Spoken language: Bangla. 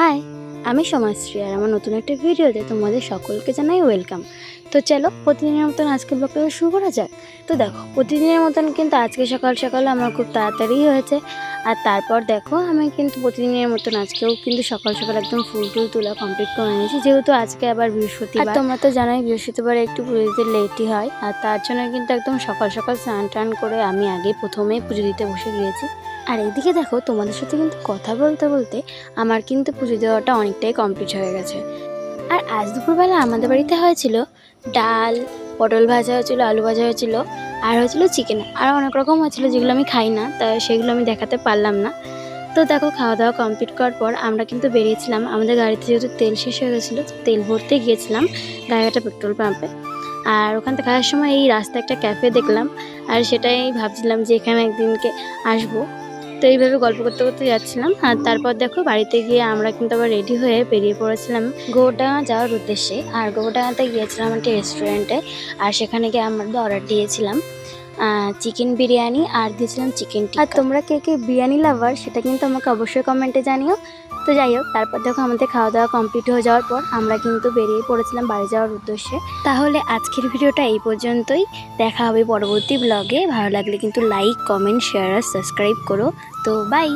হাই, আমি সমাজশ্রী আর আমার নতুন একটা ভিডিওতে তোমাদের সকলকে জানাই ওয়েলকাম। তো চলো প্রতিদিনের মতন আজকে ব্লগটা শুরু করা যাক। তো দেখো প্রতিদিনের মতন কিন্তু আজকে সকাল সকাল আমার খুব তাড়াতাড়ি হয়েছে। আর তারপর দেখো আমি কিন্তু প্রতিদিনের মতন আজকেও কিন্তু সকাল সকাল একদম ফুল টুল তোলা কমপ্লিট করে নিয়েছি, যেহেতু আজকে আবার বৃহস্পতিবার। আর তোমরা তো জানোই বৃহস্পতিবার একটু পুজো দিতে লেটই হয়, আর তার জন্য কিন্তু একদম সকাল সকাল স্নান টান করে আমি আগে প্রথমেই পুজো দিতে বসে গিয়েছি। আর এইদিকে দেখো তোমাদের সাথে কিন্তু কথা বলতে বলতে আমার কিন্তু পুজো দেওয়াটা অনেকটাই কমপ্লিট হয়ে গেছে। আর আজ দুপুরবেলা আমাদের বাড়িতে হয়েছিল ডাল, পটল ভাজা হয়েছিল, আলু ভাজা হয়েছিল, আর হয়েছিল চিকেন, আর অনেক রকম হয়েছিল যেগুলো আমি খাই না, তাই সেগুলো আমি দেখাতে পারলাম না। তো দেখো খাওয়া দাওয়া কমপ্লিট করার পর আমরা কিন্তু বেরিয়েছিলাম। আমাদের গাড়িতে যেহেতু তেল শেষ হয়ে গেছিলো, তেল ভরতে গিয়েছিলাম গাড়িঘাটা পেট্রোল পাম্পে। আর ওখান থেকে আসার সময় এই রাস্তায় একটা ক্যাফে দেখলাম, আর সেটাই ভাবছিলাম যে এখানে একদিনকে আসবো। তো এইভাবে গল্প করতে করতে যাচ্ছিলাম। আর তারপর দেখো বাড়িতে গিয়ে আমরা কিন্তু আবার রেডি হয়ে বেরিয়ে পড়েছিলাম গোবরডাঙ্গা যাওয়ার উদ্দেশ্যে। আর গোবরডাঙ্গাতে গিয়েছিলাম একটা রেস্টুরেন্টে, আর সেখানে গিয়ে আমরা অর্ডার দিয়েছিলাম চিকেন বিরিয়ানি আর দিয়েছিলাম চিকেন টিক্কা। আর তোমরা কে কে বিরিয়ানি লাভার সেটা কিন্তু আমাকে অবশ্যই কমেন্টে জানিও। তো যাই হোক, তারপর দেখো আমাদের খাওয়া দাওয়া কমপ্লিট হয়ে যাওয়ার পর আমরা কিন্তু বেরিয়ে পড়েছিলাম বাড়ি যাওয়ার উদ্দেশ্যে। তাহলে আজকের ভিডিওটা এই পর্যন্তই। দেখা হবে পরবর্তী ব্লগে। ভালো লাগলে কিন্তু লাইক, কমেন্ট, শেয়ার আর সাবস্ক্রাইব করো। তো বাই।